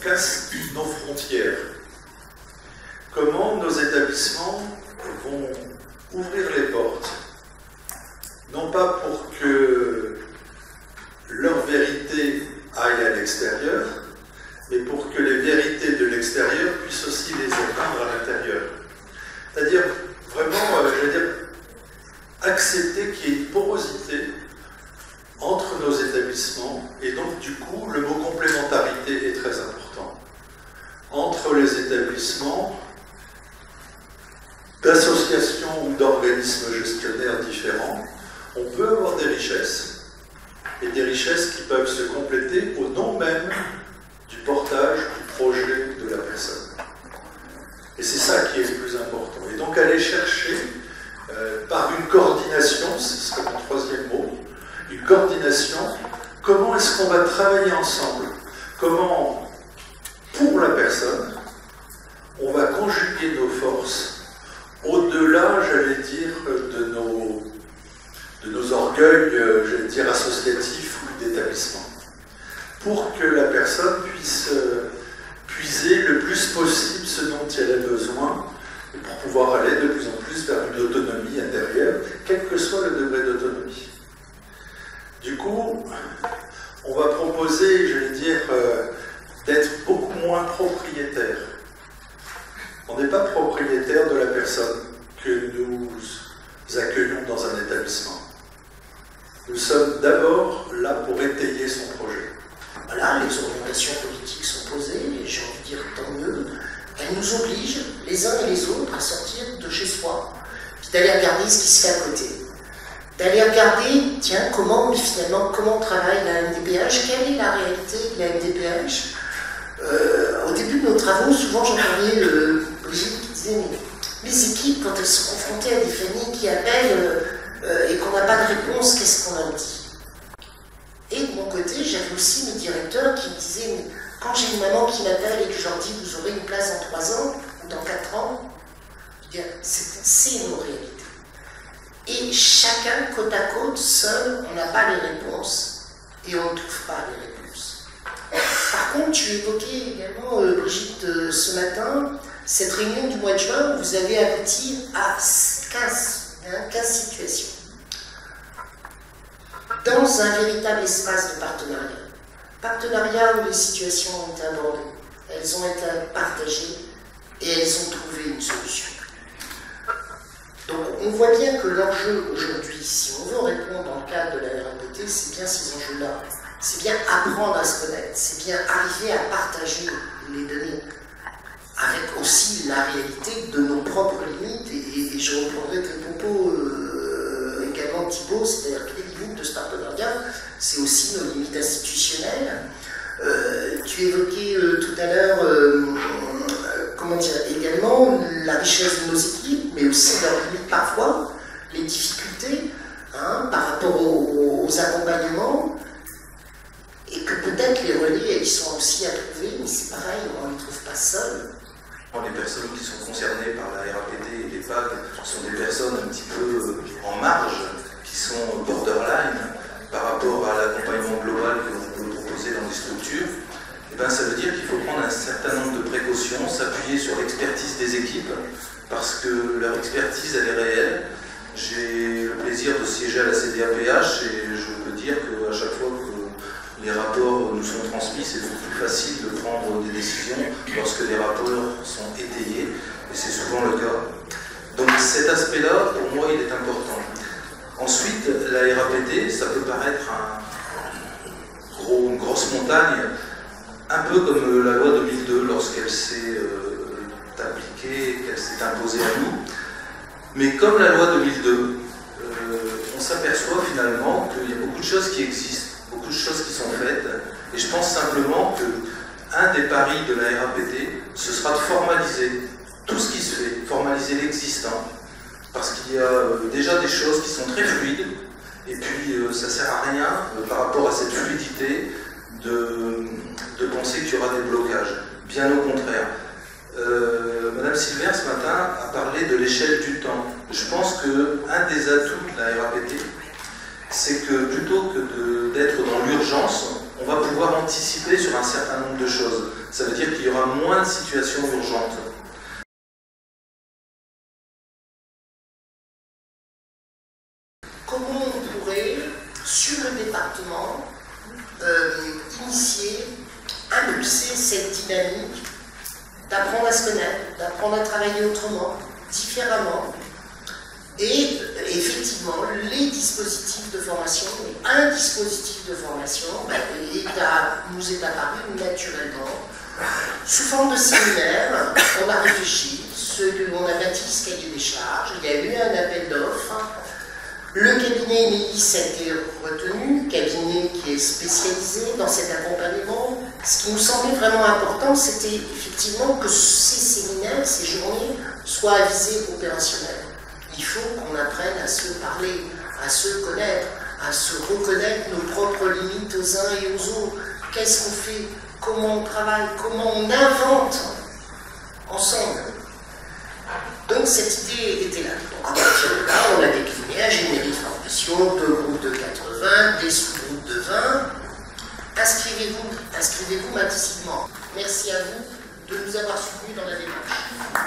casse nos frontières? Comment nos établissements vont ouvrir les portes, non pas pour que leur vérité aille à l'extérieur, mais pour que les vérités de l'extérieur puissent aussi les atteindre à l'intérieur. C'est-à-dire, vraiment, je veux dire, accepter qu'il y ait une porosité entre nos établissements, et donc, du coup, le mot complémentarité est très important. Entre les établissements d'associations ou d'organismes gestionnaires différents, on peut avoir des richesses, et des richesses qui peuvent se compléter au nom même du portage du projet de la personne. Et c'est ça qui est le plus important. Et donc aller chercher, par une coordination, ce serait mon troisième mot, une coordination, comment est-ce qu'on va travailler ensemble? Comment, pour la personne, on va conjuguer nos forces au-delà, j'allais dire, de nos orgueils, j'allais dire, associatifs ou d'établissement, pour que la personne puisse puiser le plus possible ce dont elle a besoin, et pour pouvoir aller de plus en plus vers une autonomie intérieure, quel que soit le degré d'autonomie. Du coup, on va proposer, j'allais dire, d'être beaucoup moins propriétaire. On n'est pas propriétaire de la personne que nous accueillons dans un établissement. Nous sommes d'abord là pour étayer son projet. Voilà, les orientations politiques sont posées, et j'ai envie de dire tant mieux. Elles nous obligent, les uns et les autres, à sortir de chez soi, puis d'aller regarder ce qui se fait à côté. D'aller regarder, tiens, comment travaille la MDPH, quelle est la réalité de la MDPH. Au début de nos travaux, souvent j'entendais Brigitte qui disait mais les équipes, quand elles sont confrontées à des familles qui appellent et qu'on n'a pas de réponse, qu'est-ce qu'on leur dit? Et de mon côté, j'avais aussi mes directeurs qui me disaient mais quand j'ai une maman qui m'appelle et que je leur dis vous aurez une place dans 3 ans ou dans 4 ans, je dis c'est nos réalités. Et chacun, côte à côte, seul, on n'a pas les réponses et on ne trouve pas les réponses. Par contre, tu évoquais également, Brigitte, ce matin, cette réunion du mois de juin où vous avez abouti à 15 situations. Dans un véritable espace de partenariat. Partenariat où les situations ont été abordées, elles ont été partagées et elles ont trouvé une solution. Donc on voit bien que l'enjeu aujourd'hui, si on veut répondre dans le cadre de la RAPT, c'est bien ces enjeux-là. C'est bien apprendre à se connaître, c'est bien arriver à partager les données, avec aussi la réalité de nos propres limites, et je reprendrai tes propos également Thibaut, c'est-à-dire que les limites de ce partenariat, c'est aussi nos limites institutionnelles. Tu évoquais tout à l'heure, également la richesse de nos équipes, mais aussi leurs limites parfois, les difficultés par rapport aux accompagnements, et que peut-être les relais, ils sont aussi à trouver, mais c'est pareil, on ne les trouve pas seuls. Les personnes qui sont concernées par la RAPT et les PAC sont des personnes un petit peu en marge, qui sont borderline par rapport à l'accompagnement global que l'on peut proposer dans les structures. Et bien, ça veut dire qu'il faut prendre un certain nombre de précautions, s'appuyer sur l'expertise des équipes, parce que leur expertise, elle est réelle. J'ai le plaisir de siéger à la CDAPH et je peux dire qu'à chaque fois que les rapports nous sont transmis, c'est beaucoup plus facile de prendre des décisions lorsque les rapports sont étayés, et c'est souvent le cas. Donc cet aspect-là, pour moi, il est important. Ensuite, la RAPT, ça peut paraître une grosse montagne, un peu comme la loi 2002 lorsqu'elle s'est appliquée, qu'elle s'est imposée à nous. Mais comme la loi 2002, on s'aperçoit finalement qu'il y a beaucoup de choses qui existent, beaucoup de choses qui sont faites, et je pense simplement qu'un des paris de la RAPT, ce sera de formaliser tout ce qui se fait, formaliser l'existant, parce qu'il y a déjà des choses qui sont très fluides, et puis ça ne sert à rien par rapport à cette fluidité de penser qu'il y aura des blocages. Bien au contraire. Madame Silver, ce matin, a parlé de l'échelle du temps. Je pense qu'un des atouts de la RAPT, c'est que plutôt que d'être dans l'urgence, on va pouvoir anticiper sur un certain nombre de choses. Ça veut dire qu'il y aura moins de situations urgentes. Comment on pourrait, sur le département, initier, impulser cette dynamique d'apprendre à se connaître, d'apprendre à travailler autrement, différemment, et effectivement, les dispositifs de formation, un dispositif de formation nous est apparu naturellement sous forme de séminaire. On a réfléchi, on a bâti ce cahier des charges, il y a eu un appel d'offres. Le cabinet Mélis a été retenu, cabinet qui est spécialisé dans cet accompagnement. Ce qui nous semblait vraiment important, c'était effectivement que ces séminaires, ces journées, soient à visée opérationnelle. Il faut qu'on apprenne à se parler, à se connaître, à se reconnaître nos propres limites aux uns et aux autres. Qu'est-ce qu'on fait? Comment on travaille? Comment on invente ensemble? Donc cette idée était là. Donc à partir de là, on a décliné ingénierie de formation, 2 groupes de 80, des sous-groupes de 20. Inscrivez-vous massivement. Merci à vous de nous avoir soutenus dans la démarche.